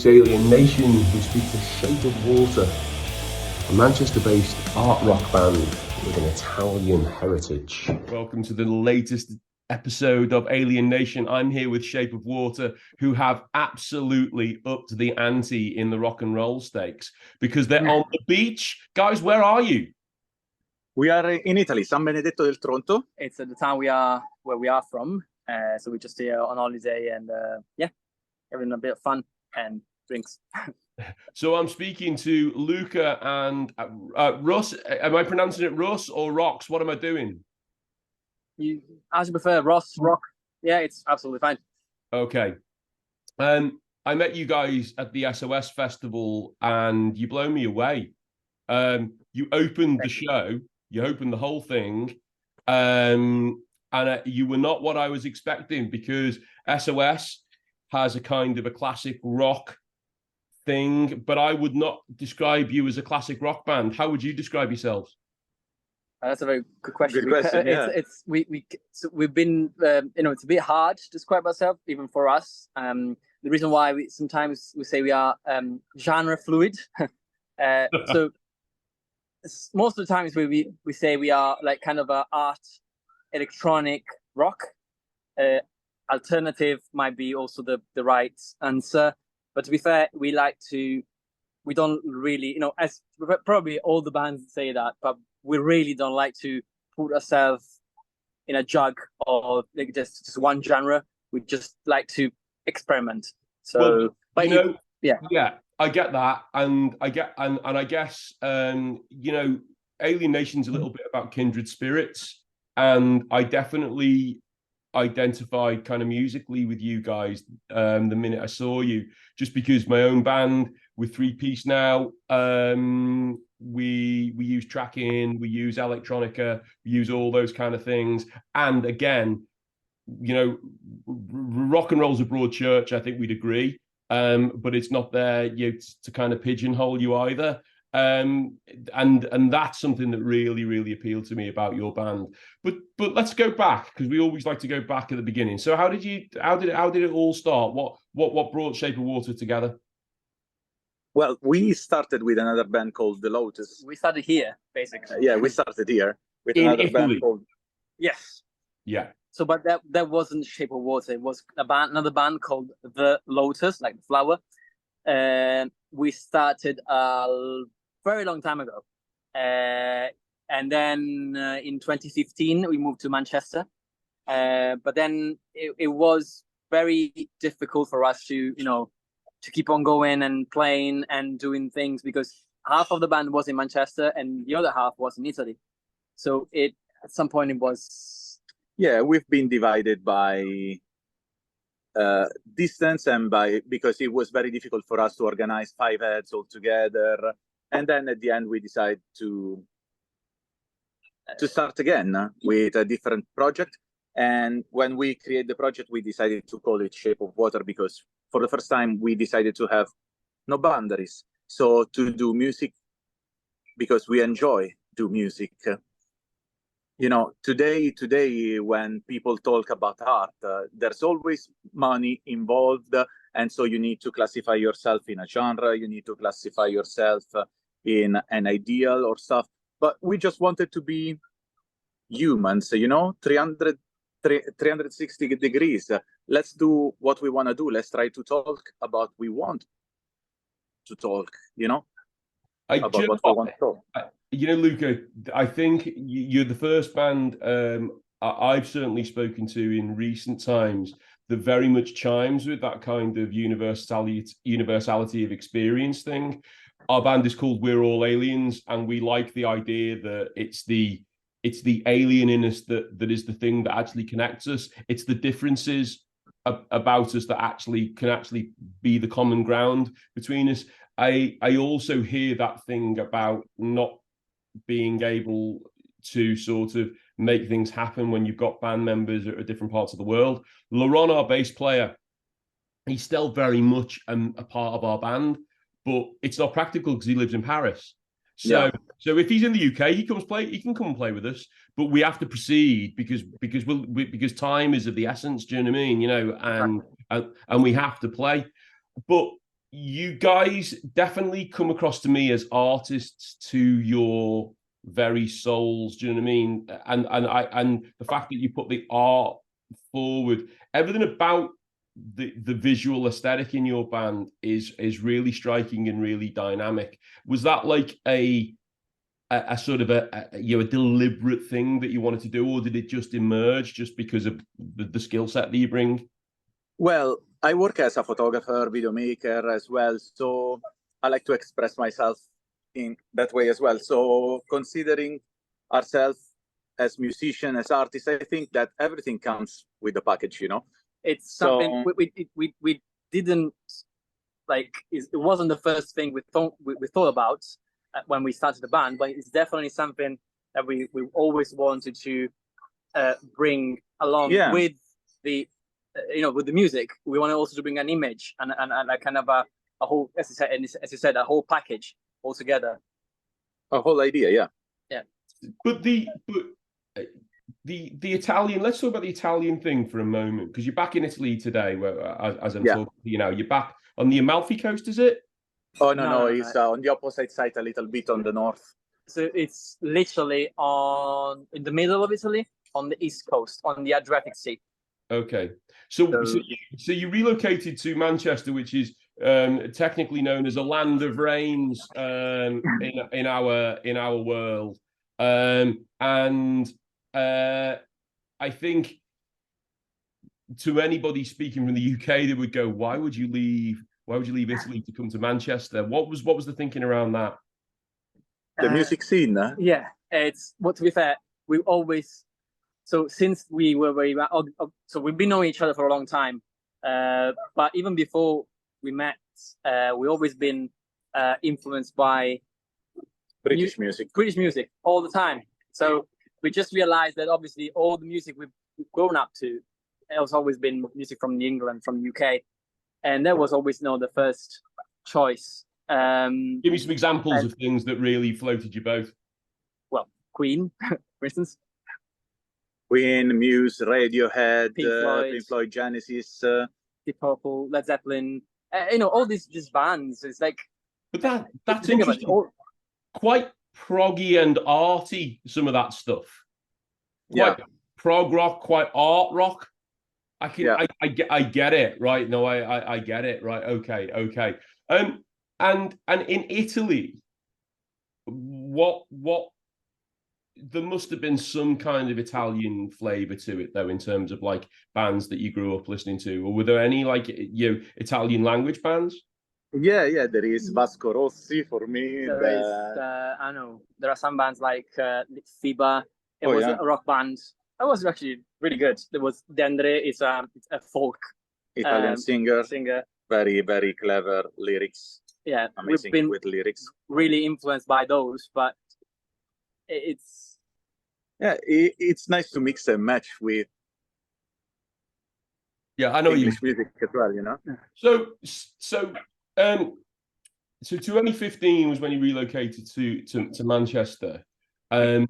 It's Alien Nation who speak to Shape of Water, a Manchester-based art rock band with an Italian heritage. Welcome to the latest episode of Alien Nation. I'm here with Shape of Water, who have absolutely upped the ante in the rock and roll stakes because they're on the beach. Guys, where are you? We are in Italy, San Benedetto del Tronto. It's the town where we are from. So we're just here on holiday and having a bit of fun and drinks. So I'm speaking to Luca and Russ. Am I pronouncing it Russ or Rox? What am I doing? As you prefer, Ross, Rock. Yeah, it's absolutely fine. Okay. I met you guys at the SOS festival and you blow me away. You opened the show, you opened the whole thing, and you were not what I was expecting because SOS has a kind of a classic rock thing, but I would not describe you as a classic rock band. How would you describe yourselves? That's a very good question. Good question. Yeah. We've been it's a bit hard to describe ourselves even for us. The reason why we sometimes say we are genre fluid. So most of the times we say we are like kind of a art electronic rock. Alternative might be also the right answer, but to be fair, we don't really, as probably all the bands say that, but we really don't like to put ourselves in a jug or like just one genre. We just like to experiment. So, well, yeah, I get that, and I guess Alien Nation's a little bit about kindred spirits, and I definitely identified kind of musically with you guys the minute I saw you, just because my own band, we're three-piece now. We use tracking, we use electronica, we use all those kind of things, and again, rock and roll's a broad church, I think we'd agree, but it's not there to kind of pigeonhole you either. And that's something that really, really appealed to me about your band. But let's go back, because we always like to go back at the beginning. So how did it all start? What brought Shape of Water together? Well, we started with another band called The Lotus. We started here, basically. Yeah, we started here with In another Italy. band called... Yes. Yeah. So, but that wasn't Shape of Water. It was another band called The Lotus, like the flower. We started a very long time ago. And then in 2015, we moved to Manchester. But then it was very difficult for us to keep on going and playing and doing things because half of the band was in Manchester and the other half was in Italy. So at some point it was... Yeah, we've been divided by distance and because it was very difficult for us to organize 5 heads all together. And then at the end, we decided to start again with a different project. And when we create the project, we decided to call it Shape of Water because for the first time, we decided to have no boundaries. So to do music, because we enjoy do music. Today, when people talk about art, there's always money involved. And so you need to classify yourself in a genre. You need to classify yourself in an ideal or stuff. But we just wanted to be humans, 360 degrees. Let's do what we want to do. Let's try to talk about what we want to talk, about what we want to talk. Luca, I think you're the first band I've certainly spoken to in recent times that very much chimes with that kind of universality of experience thing. Our band is called We're All Aliens, and we like the idea that it's the alien in us that is the thing that actually connects us. It's the differences about us that can be the common ground between us. I also hear that thing about not being able to sort of make things happen when you've got band members at different parts of the world. Laurent, our bass player, he's still very much a part of our band, but it's not practical because he lives in Paris. So if he's in the UK, he can come and play with us, but we have to proceed because time is of the essence. Do you know what I mean? And we have to play. But you guys definitely come across to me as artists to your very souls. Do you know what I mean? And the fact that you put the art forward, everything about the visual aesthetic in your band is really striking and really dynamic. Was that like a sort of a deliberate thing that you wanted to do, or did it just emerge just because of the skill set that you bring? Well, I work as a photographer, video maker as well, so I like to express myself in that way as well. So considering ourselves as musicians, as artists, I think that everything comes with the package, you know. It's something we didn't like. It wasn't the first thing we thought about when we started the band, but it's definitely something that we always wanted to bring along with the with the music. We wanted also to bring an image and a kind of a whole, as you said, a whole package altogether. A whole idea, yeah. But the Italian, let's talk about the Italian thing for a moment, because you're back in Italy today, where as I'm talking, you're back on the Amalfi Coast, is it? Oh no, it's on the opposite side, a little bit on the north. So it's literally in the middle of Italy, on the east coast, on the Adriatic Sea. Okay, so you relocated to Manchester, which is technically known as a land of rains in our world, and I think to anybody speaking from the UK, they would go, "Why would you leave Italy to come to Manchester?" What was the thinking around that? The music scene, huh? Yeah, it's to be fair, we always. So since we were so we've been knowing each other for a long time, but even before we met, we always been influenced by British music all the time. So we just realized that obviously all the music we've grown up to, it has always been music from England, from the UK, and that was always the first choice. Give me some examples of things that really floated you both. Well, Queen, for instance. Queen, Muse, Radiohead, Pink Floyd, Genesis, Deep Purple, Led Zeppelin. All these bands. It's like, but that's interesting. Quite proggy and arty, some of that stuff. Quite prog rock, quite art rock. I get it, right? No, I get it, right? Okay. And in Italy, what there must have been some kind of Italian flavor to it, though, in terms of like bands that you grew up listening to, or were there any like Italian language bands? Yeah, there is Vasco Rossi for me. I know there are some bands like Fiba. It was a rock band. That was actually really good. There was Dendre. It's a folk Italian singer. Very, very clever lyrics. Yeah, amazing we've been with lyrics. Really influenced by those, but it's nice to mix and match with. Yeah, I know English music as well, you know. So 2015 was when you relocated to Manchester. The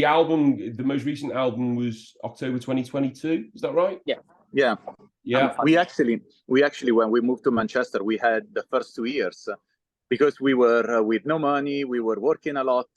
album, the most recent album, was October 2022. Is that right? Yeah. We actually, when we moved to Manchester, we had the first 2 years because we were with no money. We were working a lot.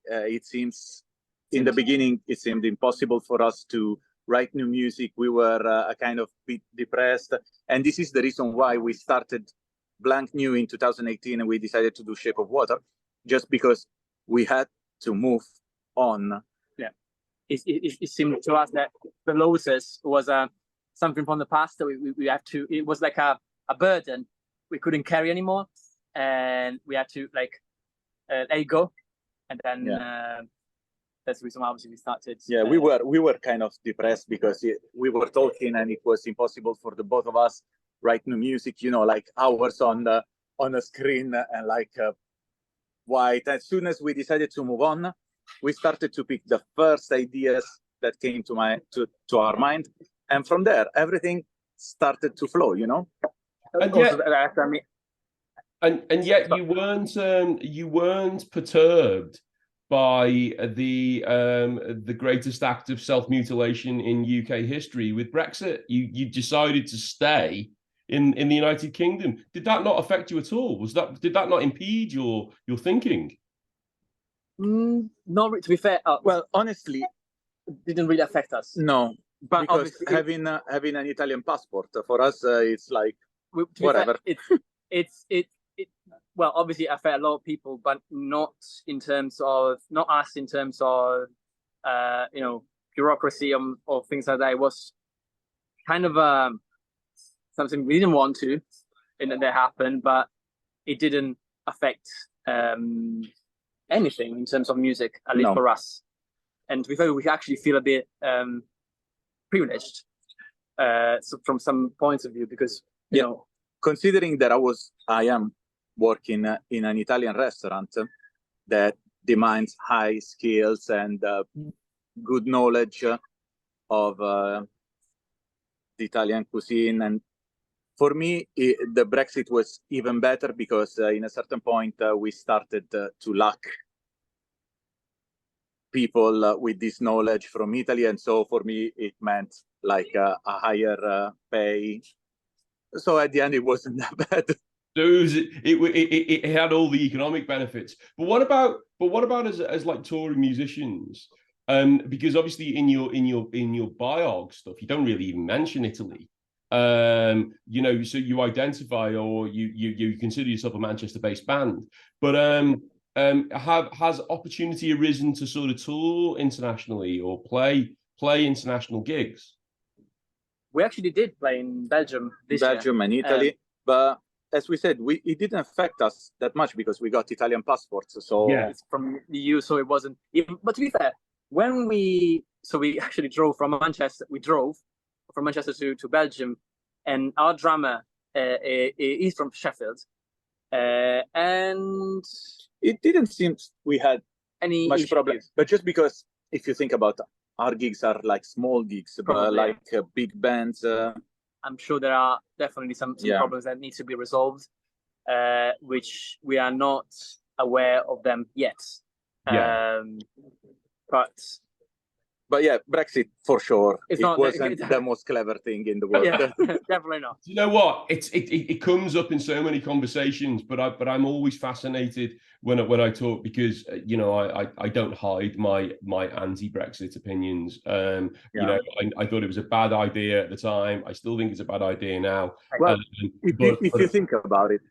It seems in the beginning it seemed impossible for us to write new music. We were a kind of bit depressed, and this is the reason why we started Blank New in 2018, and we decided to do Shape of Water, just because we had to move on. Yeah, it seemed to us that the Lotus was something from the past that we have to. It was like a burden we couldn't carry anymore, and we had to let it go, and then. That's the reason why obviously we started. Yeah, we were kind of depressed because we were talking and it was impossible for the both of us write new music, like hours on the screen and white. As soon as we decided to move on, we started to pick the first ideas that came to our mind, and from there everything started to flow, And yet you weren't perturbed by the greatest act of self-mutilation in UK history with Brexit. You decided to stay in the United Kingdom. Did that not affect you at all? Did that not impede your thinking? Not to be fair. Well, honestly, it didn't really affect us. No, but because having an Italian passport for us, it's like whatever. Fair, well, obviously it affected a lot of people, but not us in terms of bureaucracy or things like that. It was kind of something we didn't want to, and that happened, but it didn't affect anything in terms of music, at least for us. And to be fair, we actually feel a bit privileged from some points of view, because you know, considering that I am working in an Italian restaurant that demands high skills and good knowledge of the Italian cuisine, and for me the Brexit was even better, because in a certain point we started to lack people with this knowledge from Italy, and so for me it meant like a higher pay. So at the end, it wasn't that bad. So it had all the economic benefits. But what about as like touring musicians? Because obviously in your biog stuff, you don't really even mention Italy. You know, so you identify, or you consider yourself a Manchester-based band. But has opportunity arisen to sort of tour internationally or play international gigs? We actually did play in Belgium this year. And Italy, but as we said, it didn't affect us that much because we got Italian passports. So it's from the EU, so it wasn't even. But to be fair, we actually drove from Manchester. We drove from Manchester to Belgium, and our drummer is from Sheffield, and it didn't seem we had any much problem. But just because if you think about our gigs are like small gigs, but like big bands. I'm sure there are definitely some problems that need to be resolved, which we are not aware of them yet. But yeah, Brexit for sure. It wasn't the most clever thing in the world. Yeah, definitely not. You know what? It comes up in so many conversations, but I'm always fascinated when I talk, because you know I don't hide my anti-Brexit opinions. You know, I thought it was a bad idea at the time. I still think it's a bad idea now. Well, if you think about it,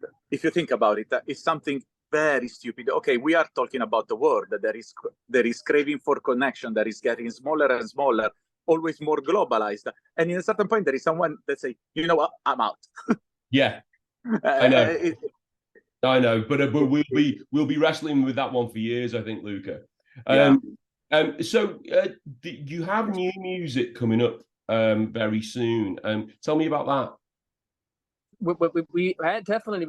it's something very stupid. Okay, we are talking about the world that there is craving for connection, that is getting smaller and smaller, always more globalized. And in a certain point, there is someone that say, you know what, I'm out. Yeah, I know. I know, but we'll be wrestling with that one for years, I think, Luca. So you have new music coming up very soon. Tell me about that. We definitely,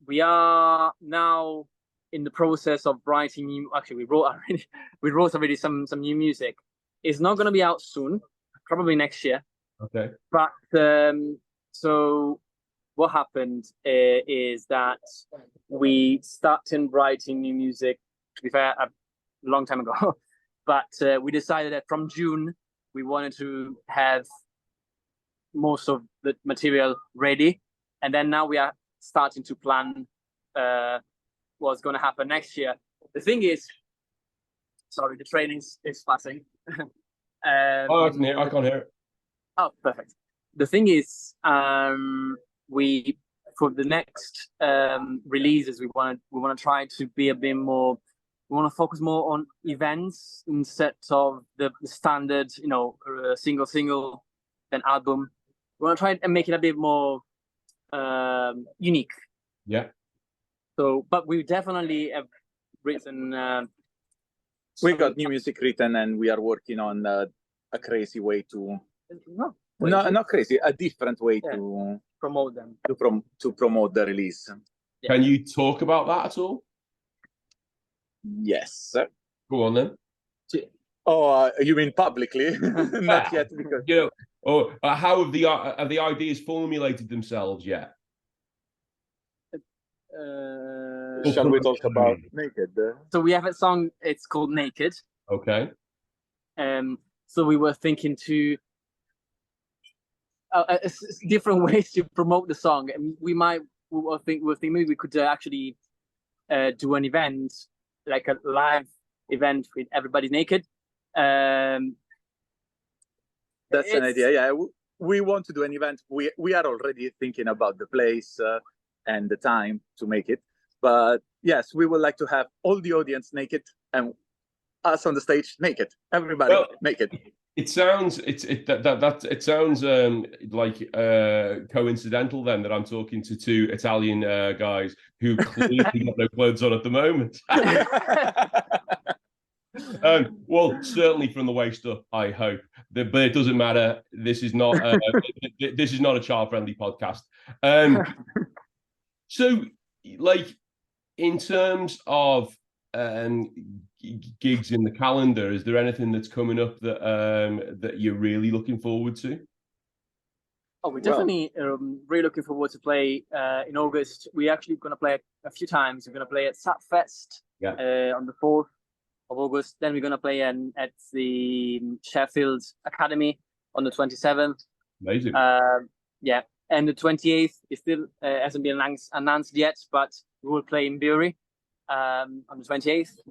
we are now in the process of writing new. Actually, we wrote already some new music. It's not going to be out soon, probably next year. Okay. But so what happened is that we started writing new music, to be fair, a long time ago. But we decided that from June we wanted to have most of the material ready, and then now we are starting to plan what's going to happen next year. The thing is, sorry, the train is passing. I can't hear it. Oh, perfect. The thing is, we for the next releases, we want to try to be a bit more. We want to focus more on events instead of the standard, you know, single, then album. We want to try and make it a bit more unique. Yeah. So, but we definitely have written. We got new music written, and we are working on a crazy way to. No, not crazy. A different way to promote them. To promote the release. Yeah. Can you talk about that at all? Yes. Go on then. Oh, you mean publicly? Not yet, because you know. Or how have the ideas formulated themselves yet? Shall we talk about Naked? So we have a song. It's called Naked. Okay. So we were thinking to. different ways to promote the song. And we'll think maybe we could actually do an event, like a live event with everybody naked. That's an idea. Yeah, we want to do an event. We are already thinking about the place and the time to make it. But yes, we would like to have all the audience naked and us on the stage naked. Everybody naked. It sounds like coincidental then that I'm talking to two Italian guys who clearly got no clothes on at the moment. Well, certainly from the waist up, I hope. But it doesn't matter. This is not a child-friendly podcast. So, like, in terms of gigs in the calendar, is there anything that's coming up that you're really looking forward to? Oh, we're definitely really looking forward to play in August. We're actually going to play a few times. We're going to play at Sapfest on the 4th of August. Then we're going to play at the Sheffield Academy on the 27th. Amazing. Yeah, and the 28th is still hasn't been announced yet, but we will play in Bury on the 28th.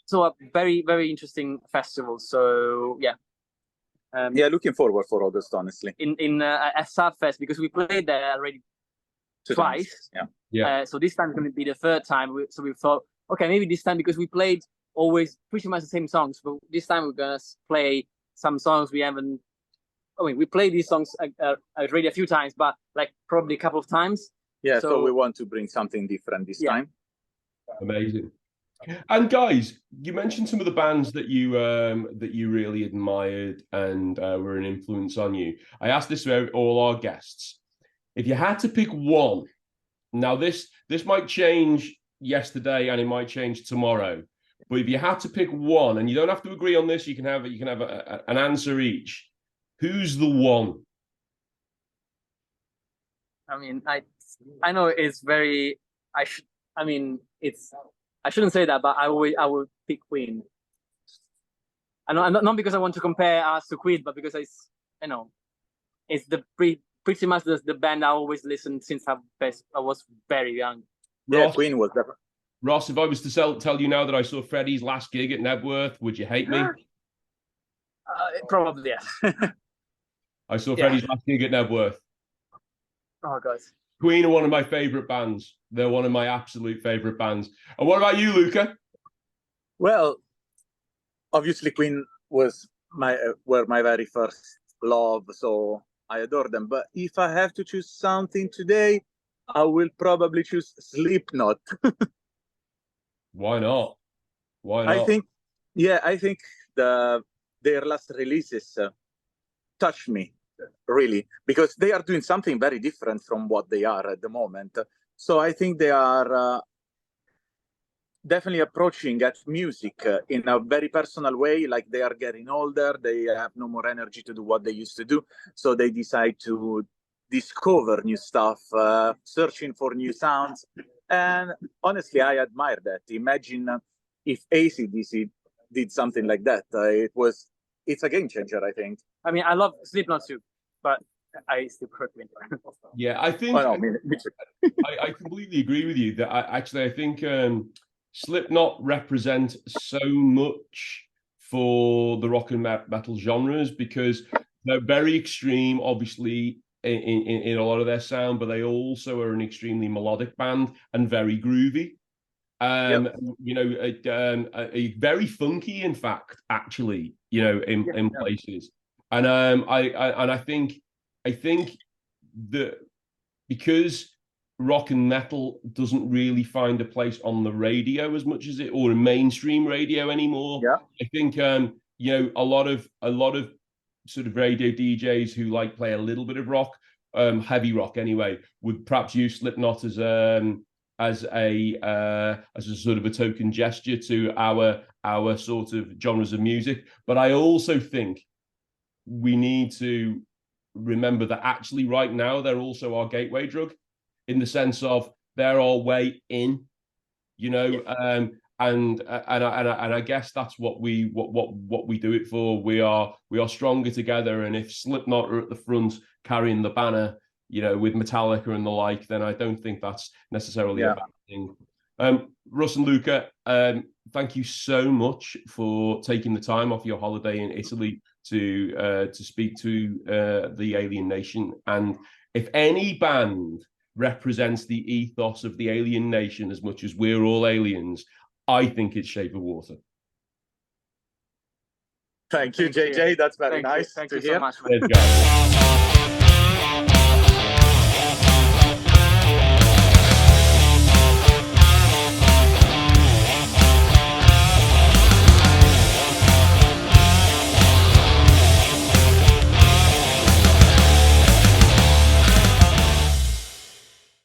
So a very, very interesting festival. So yeah. Looking forward for August, honestly. At Sapfest, because we played there already twice. Yeah. So this time is going to be the third time. So we thought, okay, maybe this time, because we played always pretty much the same songs, but this time we're going to play some songs we haven't. I mean, we played these songs already a few times, but like probably a couple of times. Yeah. So we want to bring something different this time. Amazing. And guys, you mentioned some of the bands that you really admired and were an influence on you. I asked this to all our guests. If you had to pick one, now this might change yesterday and it might change tomorrow, but if you had to pick one, and you don't have to agree on this, you can have an answer each. Who's the one? I mean, I know it's very. I shouldn't say that, but I would pick Queen. And not because I want to compare us to Queen, but because it's pretty much the band I always listened since I was very young. Yeah, Queen was definitely. Ross, if I was to tell you now that I saw Freddie's last gig at Nebworth, would you hate me? Probably, yeah. I saw Freddie's last gig at Nebworth. Oh, God. Queen are one of my favourite bands. They're one of my absolute favourite bands. And what about you, Luca? Well, obviously Queen were my very first love, so I adore them. But if I have to choose something today, I will probably choose Slipknot. Why not? Why not? I think their last releases touch me, really, because they are doing something very different from what they are at the moment. So I think they are definitely approaching at music in a very personal way. Like, they are getting older, they have no more energy to do what they used to do, so they decide to discover new stuff, searching for new sounds. And honestly, I admire that. Imagine if AC/DC did something like that. It's a game changer, I think. I mean, I love Slipknot too, but I still prefer Queen. Yeah, I think I completely agree with you. That I think Slipknot represent so much for the rock and metal genres, because they're very extreme, obviously, in a lot of their sound, but they also are an extremely melodic band and very groovy. Very funky, in fact, actually, in places. And I think that because rock and metal doesn't really find a place on the radio as much as or in mainstream radio anymore. Yeah. I think a lot of sort of radio DJs who play a little bit of rock, heavy rock anyway, would perhaps use Slipknot as a sort of a token gesture to our sort of genres of music. But I also think we need to remember that actually right now they're also our gateway drug, in the sense of they're our way in, and I guess that's what we do it for. We are stronger together, and if Slipknot are at the front carrying the banner, you know, with Metallica and the like, then I don't think that's necessarily a bad thing. Russ and Luca, thank you so much for taking the time off your holiday in Italy to speak to the Alien Nation. And if any band represents the ethos of the Alien Nation as much as we're all aliens, I think it's Shape of Water. Thank you, JJ. That's very nice Thank to you hear. so much. Cheers, guys.